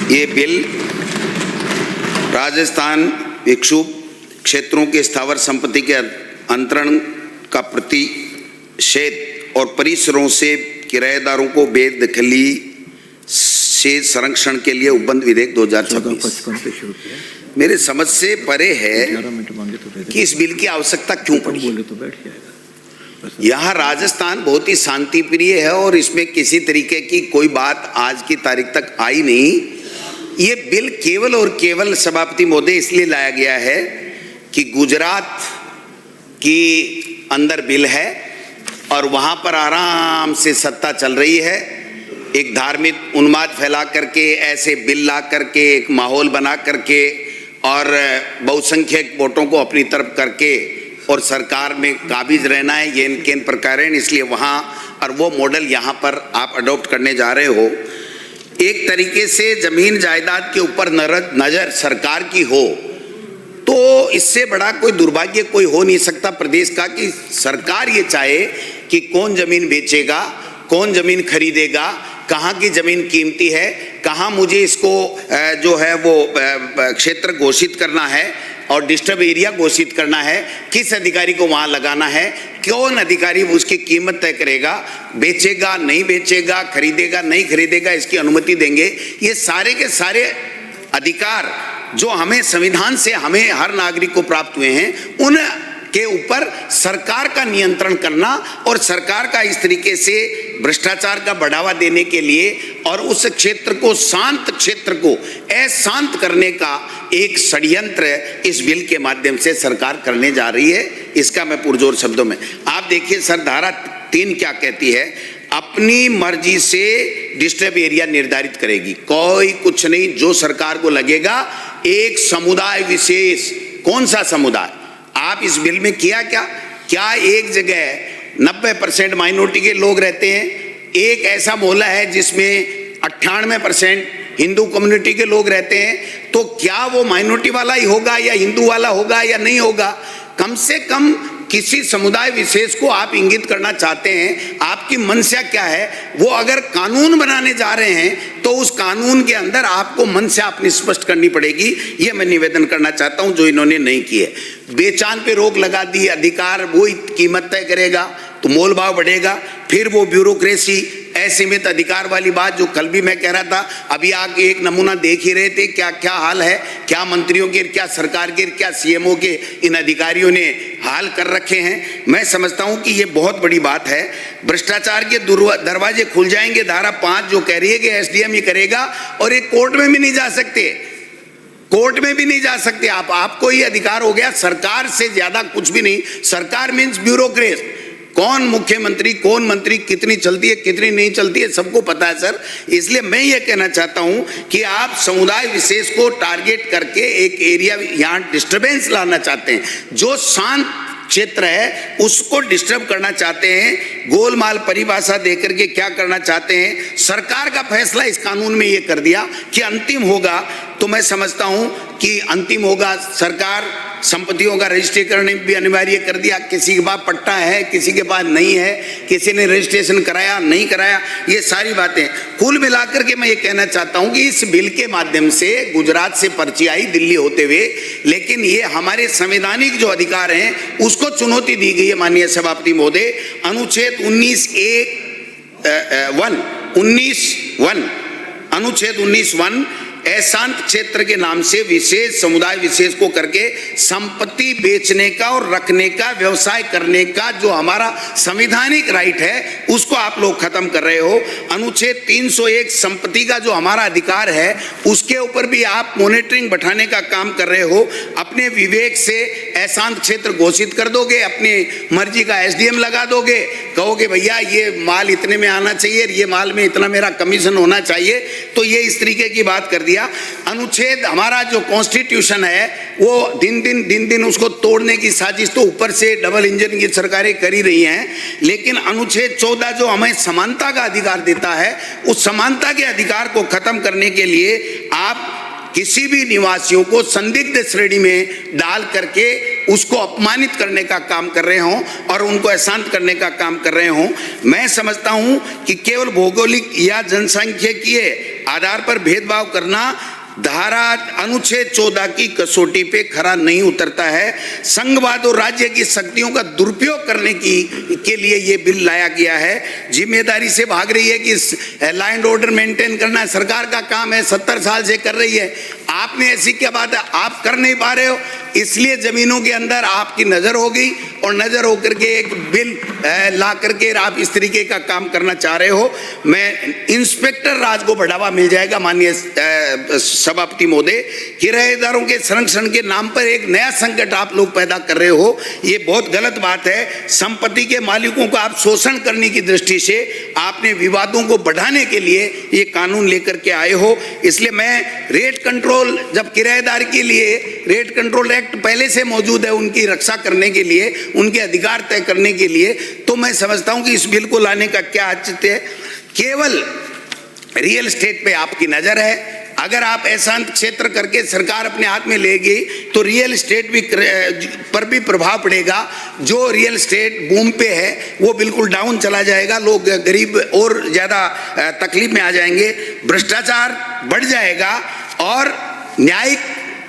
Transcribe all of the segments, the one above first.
ये बिल राजस्थान विक्षुब्ध क्षेत्रों के स्थावर संपत्ति के अंतरण का प्रतिषेध और परिसरों से किराएदारों को बेदखली से संरक्षण के लिए उपबंध विधेयक 2026 मेरे समझ से परे है कि इस बिल की आवश्यकता क्यों पड़ी। यहाँ राजस्थान बहुत ही शांति प्रिय है और इसमें किसी तरीके की कोई बात आज की तारीख तक आई नहीं। ये बिल केवल और केवल सभापति महोदय इसलिए लाया गया है कि गुजरात की अंदर बिल है और वहाँ पर आराम से सत्ता चल रही है। एक धार्मिक उन्माद फैला करके ऐसे बिल ला करके एक माहौल बना करके और बहुसंख्यक वोटों को अपनी तरफ करके और सरकार में काबिज रहना है, ये इनके प्रकार है। इसलिए वहाँ और वो मॉडल यहाँ पर आप अडॉप्ट करने जा रहे हो। एक तरीके से जमीन जायदाद के ऊपर नजर सरकार की हो तो इससे बड़ा कोई दुर्भाग्य कोई हो नहीं सकता प्रदेश का कि सरकार ये चाहे कि कौन जमीन बेचेगा, कौन जमीन खरीदेगा, कहाँ की जमीन कीमती है, कहाँ मुझे इसको जो है वो क्षेत्र घोषित करना है और डिस्टर्ब एरिया घोषित करना है, किस अधिकारी को वहाँ लगाना है, कौन अधिकारी उसकी कीमत तय करेगा, बेचेगा नहीं बेचेगा, खरीदेगा नहीं खरीदेगा, इसकी अनुमति देंगे। ये सारे के सारे अधिकार जो हमें संविधान से हमें हर नागरिक को प्राप्त हुए हैं, उन के ऊपर सरकार का नियंत्रण करना और सरकार का इस तरीके से भ्रष्टाचार का बढ़ावा देने के लिए और उस क्षेत्र को शांत क्षेत्र को अशांत करने का एक षड्यंत्र इस बिल के माध्यम से सरकार करने जा रही है। इसका मैं पुरजोर शब्दों में आप देखिए सर, धारा 3 क्या कहती है, अपनी मर्जी से डिस्टर्ब एरिया निर्धारित करेगी। कोई कुछ नहीं, जो सरकार को लगेगा एक समुदाय विशेष, कौन सा समुदाय आप इस बिल में किया क्या एक जगह 90% माइनॉरिटी के लोग रहते हैं, एक ऐसा मोहल्ला है जिसमें 98% हिंदू कम्युनिटी के लोग रहते हैं, तो क्या वो माइनॉरिटी वाला ही होगा या हिंदू वाला होगा या नहीं होगा? कम से कम किसी समुदाय विशेष को आप इंगित करना चाहते हैं, आपकी मंशा क्या है? वो अगर कानून बनाने जा रहे हैं तो उस कानून के अंदर आपको मंशा अपनी स्पष्ट करनी पड़ेगी। ये मैं निवेदन करना चाहता हूं जो इन्होंने नहीं किए। बेचान पे रोक लगा दी, अधिकार वो कीमत तय करेगा तो मोल भाव बढ़ेगा, फिर वो ब्यूरोक्रेसी असीमित अधिकार वाली बात जो कल भी मैं कह रहा था, अभी आगे एक नमूना देख ही रहे थे क्या क्या हाल है, क्या मंत्रियों के, क्या सरकार के, क्या सीएमओ के इन अधिकारियों ने हाल कर रखे हैं। मैं समझता हूं कि ये बहुत बड़ी बात है। भ्रष्टाचार के दरवाजे खुल जाएंगे। धारा 5 जो कह रही है कि एसडीएम ही करेगा और एक कोर्ट में भी नहीं जा सकते, कोर्ट में भी नहीं जा सकते आप, आपको ये अधिकार हो गया। सरकार से ज्यादा कुछ भी नहीं। सरकार मीन्स ब्यूरोक्रेट, कौन मुख्यमंत्री कौन मंत्री, कितनी चलती है कितनी नहीं चलती है सबको पता है सर। इसलिए मैं ये कहना चाहता हूं कि आप समुदाय विशेष को टारगेट करके एक एरिया यहाँ डिस्टर्बेंस लाना चाहते हैं, जो शांत क्षेत्र है उसको डिस्टर्ब करना चाहते हैं, गोलमाल परिभाषा देकर के क्या करना चाहते हैं। सरकार का फैसला इस कानून में ये कर दिया कि अंतिम होगा, तो मैं समझता हूं कि अंतिम होगा। सरकार संपत्तियों का रजिस्ट्रेशन भी अनिवार्य कर दिया, किसी के पास पट्टा है किसी के पास नहीं है, किसी ने रजिस्ट्रेशन कराया नहीं कराया, ये सारी बातें कुल मिलाकर के मैं ये कहना चाहता हूं कि इस बिल के माध्यम से गुजरात से पर्ची आई दिल्ली होते हुए, लेकिन ये हमारे संवैधानिक जो अधिकार हैं उसको चुनौती दी गई है। माननीय सभापति महोदय, अनुच्छेद 19(1) अशांत क्षेत्र के नाम से विशेष समुदाय विशेष को करके संपत्ति बेचने का और रखने का, व्यवसाय करने का जो हमारा संवैधानिक राइट है उसको आप लोग खत्म कर रहे हो। अनुच्छेद 301 संपत्ति का जो हमारा अधिकार है उसके ऊपर भी आप मॉनिटरिंग बैठाने का काम कर रहे हो। अपने विवेक से अशांत क्षेत्र घोषित कर दोगे, अपनी मर्जी का एसडीएम लगा दोगे, कहोगे भैया ये माल इतने में आना चाहिए, ये माल में इतना मेरा कमीशन होना चाहिए, तो ये इस तरीके की बात कर दिया। अनुच्छेद हमारा जो कॉन्स्टिट्यूशन है वो दिन दिन उसको तोड़ने की साजिश तो ऊपर से डबल इंजन की सरकारें कर ही रही हैं, लेकिन अनुच्छेद 14 जो हमें समानता का अधिकार देता है, उस समानता के अधिकार को खत्म करने के लिए आप किसी भी निवासियों को संदिग्ध श्रेणी में डाल करके उसको अपमानित करने का काम कर रहे हों और उनको अशांत करने का काम कर रहे हों। मैं समझता हूं कि केवल भौगोलिक या जनसांख्यिकीय आधार पर भेदभाव करना धारा अनुच्छेद 14 की कसौटी पे खरा नहीं उतरता है। संघवाद और राज्य की शक्तियों का दुरुपयोग करने के लिए ये बिल लाया गया है। जिम्मेदारी से भाग रही है कि लॉ एंड ऑर्डर मेंटेन करना सरकार का काम है, 70 साल से कर रही है। आपने ऐसी क्या बात है, आप कर नहीं पा रहे हो, इसलिए जमीनों के अंदर आपकी नजर हो गई और नजर होकर के एक बिल ला करके आप इस तरीके का काम करना चाह रहे हो। मैं इंस्पेक्टर राज को बढ़ावा मिल जाएगा माननीय सभापति महोदय। किराएदारों के संरक्षण के नाम पर एक नया संकट आप लोग पैदा कर रहे हो, ये बहुत गलत बात है। संपत्ति के मालिकों को आप शोषण करने की दृष्टि से आपने विवादों को बढ़ाने के लिए ये कानून लेकर के आए हो। इसलिए मैं रेट कंट्रोल, जब किराएदार के लिए रेट कंट्रोल एक्ट पहले से मौजूद है उनकी रक्षा करने के लिए, उनके अधिकार तय करने के लिए, तो मैं समझता हूं कि इस बिल को लाने का क्या औचित्य है। केवल रियल एस्टेट पे आपकी नजर है। अगर आप ऐसा क्षेत्र करके सरकार अपने हाथ में लेगी तो रियल एस्टेट भी पर भी प्रभाव पड़ेगा। जो रियल एस्टेट बूम पे है वो बिल्कुल डाउन चला जाएगा, लोग गरीब और ज़्यादा तकलीफ में आ जाएंगे, भ्रष्टाचार बढ़ जाएगा और न्यायिक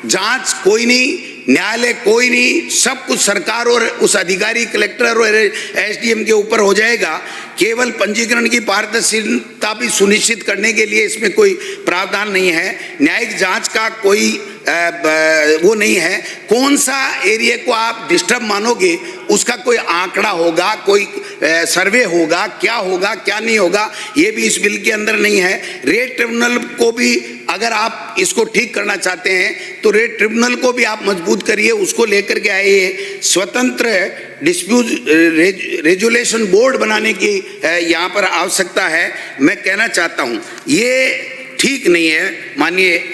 जांच कोई नहीं, न्यायालय कोई नहीं, सब कुछ सरकार और उस अधिकारी कलेक्टर और एसडीएम के ऊपर हो जाएगा। केवल पंजीकरण की पारदर्शिता भी सुनिश्चित करने के लिए इसमें कोई प्रावधान नहीं है। न्यायिक जांच का कोई वो नहीं है। कौन सा एरिया को आप डिस्टर्ब मानोगे, उसका कोई आंकड़ा होगा, कोई सर्वे होगा, क्या होगा क्या नहीं होगा, ये भी इस बिल के अंदर नहीं है। रेट ट्रिब्यूनल को भी अगर आप इसको ठीक करना चाहते हैं तो रेट ट्रिब्यूनल को भी आप मजबूत करिए, उसको लेकर के आइए। स्वतंत्र डिस्प्यूट रेजुलेशन बोर्ड बनाने की यहाँ पर आवश्यकता है। मैं कहना चाहता हूँ ये ठीक नहीं है माननीय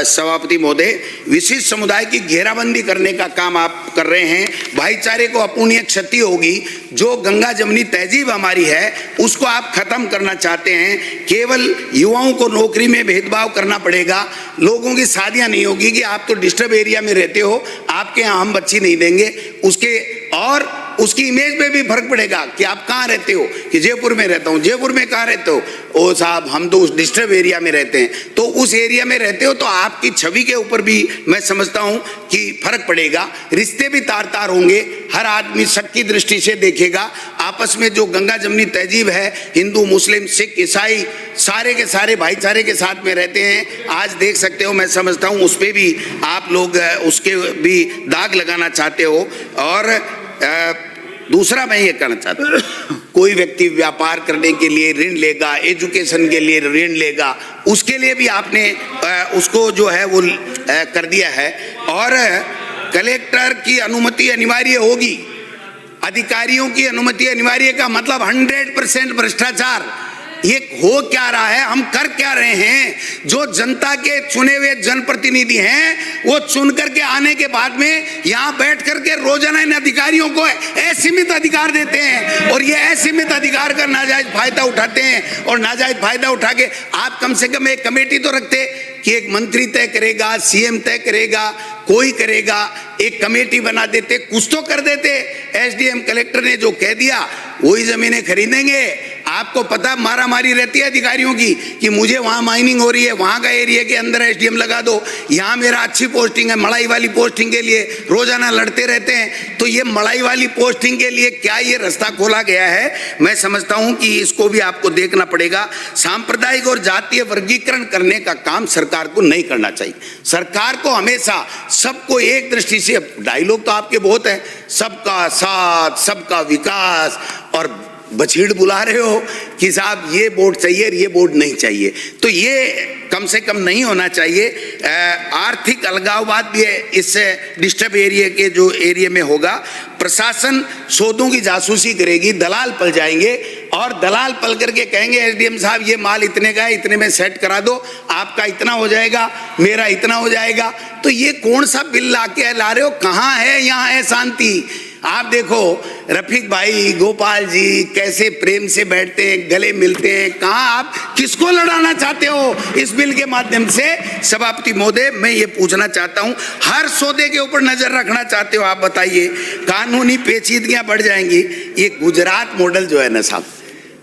सभापति महोदय। विशिष्ट समुदाय की घेराबंदी करने का काम आप कर रहे हैं, भाईचारे को अपूर्णीय क्षति होगी। जो गंगा जमनी तहजीब हमारी है उसको आप खत्म करना चाहते हैं। केवल युवाओं को नौकरी में भेदभाव करना पड़ेगा, लोगों की शादियां नहीं होगी कि आप तो डिस्टर्ब एरिया में रहते हो, आपके यहाँ हम बच्ची नहीं देंगे, उसके और उसकी इमेज पे भी फर्क पड़ेगा कि आप कहाँ रहते हो, कि जयपुर में रहता हूँ। जयपुर में कहाँ रहते हो? ओ साहब हम तो उस डिस्टर्ब एरिया में रहते हैं। तो उस एरिया में रहते हो तो आपकी छवि के ऊपर भी मैं समझता हूँ कि फर्क पड़ेगा। रिश्ते भी तार तार होंगे, हर आदमी शक की दृष्टि से देखेगा। आपस में जो गंगा जमनी तहजीब है, हिंदू मुस्लिम सिख ईसाई सारे के सारे भाईचारे के साथ में रहते हैं। आज देख सकते हो, मैं समझता हूँ उस पर भी आप लोग उसके भी दाग लगाना चाहते हो। और दूसरा मैं ये कहना चाहता हूँ, कोई व्यक्ति व्यापार करने के लिए ऋण लेगा, एजुकेशन के लिए ऋण लेगा, उसके लिए भी आपने उसको जो है वो कर दिया है। और कलेक्टर की अनुमति अनिवार्य होगी, अधिकारियों की अनुमति अनिवार्य का मतलब 100% भ्रष्टाचार। ये हो क्या रहा है, हम कर क्या रहे हैं? जो जनता के चुने हुए जनप्रतिनिधि हैं वो चुन करके आने के बाद में यहाँ बैठ करके रोजाना इन अधिकारियों को असीमित अधिकार देते हैं और ये असीमित अधिकार का नाजायज फायदा उठाते हैं। और नाजायज फायदा उठा के आप कम से कम एक कमेटी तो रखते कि एक मंत्री तय करेगा, सीएम तय करेगा, कोई करेगा, एक कमेटी बना देते, कुछ तो कर देते। एसडीएम कलेक्टर ने जो कह दिया वही जमीनें खरीदेंगे। आपको पता मारामारी रहती है अधिकारियों की कि मुझे वहां माइनिंग हो रही है, वहां का एरिया के अंदर एसडीएम लगा दो, यहाँ मेरा अच्छी पोस्टिंग है, मड़ाई वाली पोस्टिंग के लिए रोजाना लड़ते रहते हैं। तो ये मड़ाई वाली पोस्टिंग के लिए क्या ये रास्ता खोला गया है? मैं समझता हूं कि इसको भी आपको देखना पड़ेगा। सांप्रदायिक और जातीय वर्गीकरण करने का काम सरकार को नहीं करना चाहिए। सरकार को हमेशा सबको एक दृष्टि से, डायलॉग तो आपके बहुत है, सबका साथ सबका विकास, और बछीड़ बुला रहे हो कि साहब ये वोट चाहिए ये वोट नहीं चाहिए, तो ये कम से कम नहीं होना चाहिए। आर्थिक अलगाववाद भी इस डिस्टर्ब एरिया के जो एरिया में होगा। प्रशासन सौदों की जासूसी करेगी, दलाल पल जाएंगे और दलाल पल करके कहेंगे एसडीएम साहब ये माल इतने का है, इतने में सेट करा दो, आपका इतना हो जाएगा, मेरा इतना हो जाएगा। तो ये कौन सा बिल ला रहे हो? कहाँ है यहाँ है शांति? आप देखो रफीक भाई, गोपाल जी कैसे प्रेम से बैठते हैं, गले मिलते हैं। कहाँ आप किसको लड़ाना चाहते हो इस बिल के माध्यम से? सभापति महोदय मैं ये पूछना चाहता हूँ, हर सौदे के ऊपर नजर रखना चाहते हो आप बताइए, कानूनी पेचीदगियां बढ़ जाएंगी। ये गुजरात मॉडल जो है ना साहब,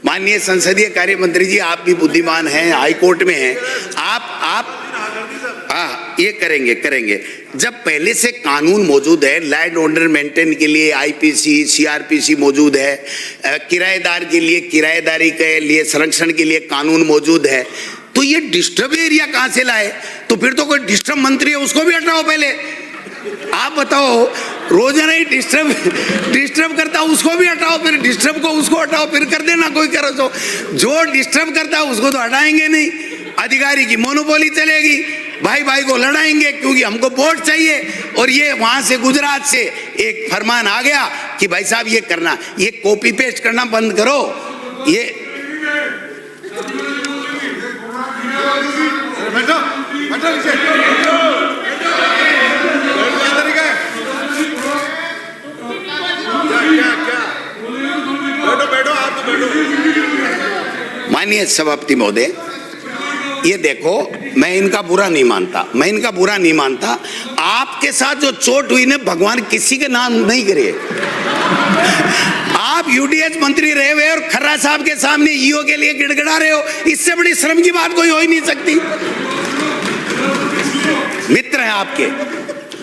माननीय संसदीय कार्य मंत्री जी, आप भी बुद्धिमान हैं, हाई कोर्ट में हैं, आप हाँ ये करेंगे। जब पहले से कानून मौजूद है, लैंड ऑर्डर मेंटेन के लिए आईपीसी, सीआरपीसी मौजूद है, किराएदार के लिए किराएदारी के लिए संरक्षण के लिए कानून मौजूद है, तो ये डिस्टर्ब एरिया कहां से लाए? तो फिर तो कोई डिस्टर्ब मंत्री है, उसको भी हटाओ पहले। आप बताओ, रोजाना ही डिस्टर्ब करता उसको भी हटाओ, फिर डिस्टर्ब को उसको हटाओ, फिर कर देना कोई करो तो। जो डिस्टर्ब करता है उसको तो हटाएंगे नहीं, अधिकारी की मोनोपोली चलेगी, भाई को लड़ाएंगे क्योंकि हमको वोट चाहिए। और ये वहां से गुजरात से एक फरमान आ गया कि भाई साहब ये करना, ये कॉपी पेस्ट करना बंद करो। ये माननीय सभापति महोदय, ये देखो, मैं इनका बुरा नहीं मानता, आपके साथ जो चोट हुई ना, भगवान किसी के नाम नहीं करे। आप यूडीएच मंत्री रहे हुए और खर्रा साहब के सामने ईओ के लिए गिड़गिड़ा रहे हो, इससे बड़ी शर्म की बात कोई हो ही नहीं सकती। मित्र हैं आपके,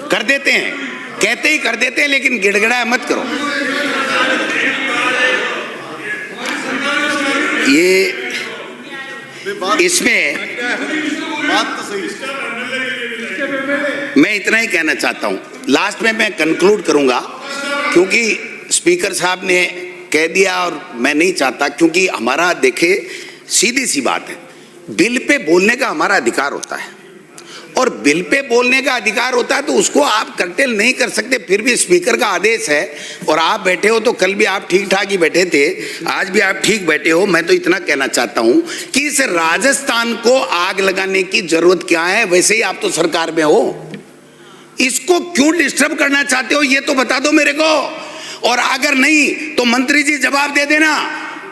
कर देते हैं, कहते ही कर देते हैं, लेकिन गिड़गिड़ाया मत करो। ये इसमें बात तो सही, मैं इतना ही कहना चाहता हूं, लास्ट में मैं कंक्लूड करूंगा, क्योंकि स्पीकर साहब ने कह दिया और मैं नहीं चाहता, क्योंकि हमारा देखिए सीधी सी बात है, बिल पे बोलने का हमारा अधिकार होता है, और बिल पे बोलने का अधिकार होता है तो उसको आप कर्टेल नहीं कर सकते। फिर भी स्पीकर का आदेश है, और आप बैठे हो तो कल भी आप ठीक ठाक ही बैठे थे, आज भी आप ठीक बैठे हो। मैं तो इतना कहना चाहता हूं कि इस राजस्थान को आग लगाने की जरूरत क्या है? वैसे ही आप तो सरकार में हो, इसको क्यों डिस्टर्ब करना चाहते हो ये तो बता दो मेरे को। और अगर नहीं तो मंत्री जी जवाब दे देना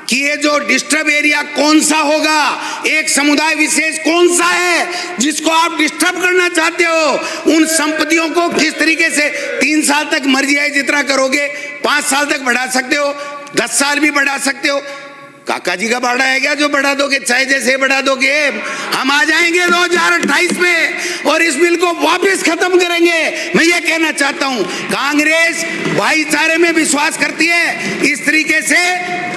कि ये जो डिस्टर्ब एरिया कौन सा होगा, एक समुदाय विशेष कौन सा है जिसको आप डिस्टर्ब करना चाहते हो। उन संपत्तियों को किस तरीके से 3 साल तक मर्जी है जितना करोगे, 5 साल तक बढ़ा सकते हो, 10 साल भी बढ़ा सकते हो। काका जी का बाड़ा है क्या जो बढ़ा दोगे? चाहे जैसे बढ़ा दोगे, हम आ जाएंगे 2028 में और इस बिल को वापस खत्म करेंगे। मैं ये कहना चाहता हूं, कांग्रेस भाईचारे में विश्वास करती है, इस तरीके से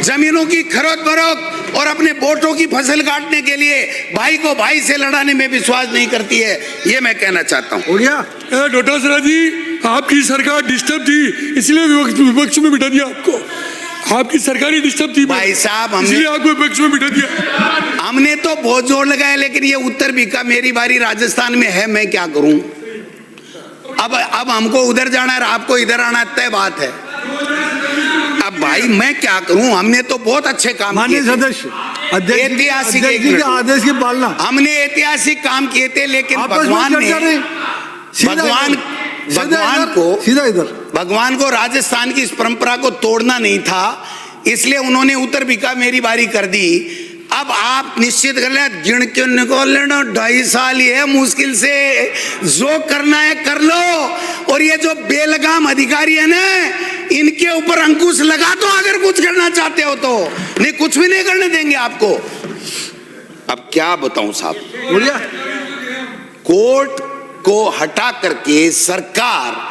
जमीनों की खरीद फरोख्त और अपने वोटों की फसल काटने के लिए भाई को भाई से लड़ाने में विश्वास नहीं करती है। ये मैं कहना चाहता हूं। हो गया डोटासरा जी, आपकी सरकार डिस्टर्ब थी, इसलिए विपक्ष में बिठा दिया आपको। आपकी सरकारी डिस्टर्ब थी भाई साहब, हमने आपको विपक्ष में बिठा दिया। हमने तो बहुत जोर लगाया, लेकिन ये उत्तर बीका मेरी बारी राजस्थान में है, मैं क्या करूं? अब हमको उधर जाना है, आपको इधर आना तय बात है। अब भाई मैं क्या करूं? हमने तो बहुत अच्छे काम किए थे, ऐतिहासिक आदेश की पालना, हमने ऐतिहासिक काम किए थे, लेकिन भगवान को राजस्थान की इस परंपरा को तोड़ना नहीं था, इसलिए उन्होंने उत्तर बीका मेरी बारी कर दी। अब आप निश्चित कर लें, गिण के निकाल लेना, 2.5 साल ही है मुश्किल से, जो करना है कर लो। और ये जो बेलगाम अधिकारी है ना, इनके ऊपर अंकुश लगा दो अगर कुछ करना चाहते हो तो, नहीं कुछ भी नहीं करने देंगे आपको। अब क्या बताऊं साहब, कोर्ट को हटा करके सरकार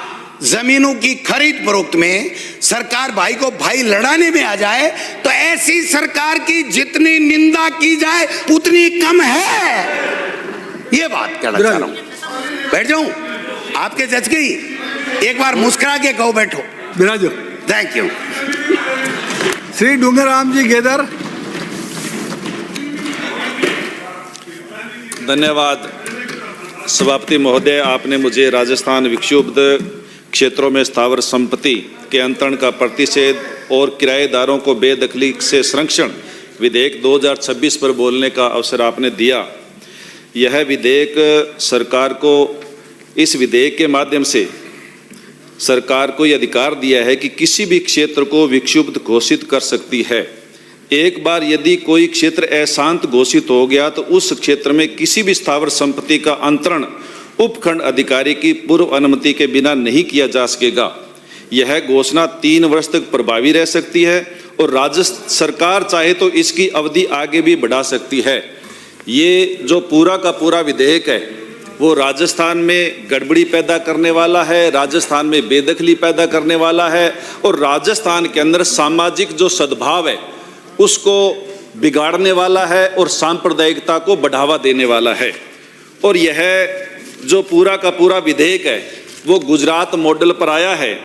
जमीनों की खरीद फरोख्त में सरकार भाई को भाई लड़ाने में आ जाए, तो ऐसी सरकार की जितनी निंदा की जाए उतनी कम है। ये बात कहना चाह रहा हूं। बैठ जाऊं? आपके जज गई, एक बार मुस्कुरा के कहो बैठो। बिराजो। Thank you. श्री डूंगरराम जी गेदर। धन्यवाद सभापति महोदय, आपने मुझे राजस्थान विक्षुब्ध क्षेत्रों में स्थावर संपत्ति के अंतरण का प्रतिषेध और किराएदारों को बेदखली से संरक्षण विधेयक 2026 पर बोलने का अवसर आपने दिया। यह विधेयक सरकार को, इस विधेयक के माध्यम से सरकार को यह अधिकार दिया है कि किसी भी क्षेत्र को विक्षुब्ध घोषित कर सकती है। एक बार यदि कोई क्षेत्र अशांत घोषित हो गया तो उस क्षेत्र में किसी भी स्थावर संपत्ति का अंतरण उपखंड अधिकारी की पूर्व अनुमति के बिना नहीं किया जा सकेगा। यह घोषणा 3 वर्ष तक प्रभावी रह सकती है और राज्य सरकार चाहे तो इसकी अवधि आगे भी बढ़ा सकती है। ये जो पूरा का पूरा विधेयक है वो राजस्थान में गड़बड़ी पैदा करने वाला है, राजस्थान में बेदखली पैदा करने वाला है और राजस्थान के अंदर सामाजिक जो सद्भाव है उसको बिगाड़ने वाला है और सांप्रदायिकता को बढ़ावा देने वाला है। और यह जो पूरा का पूरा विधेयक है वो गुजरात मॉडल पर आया है।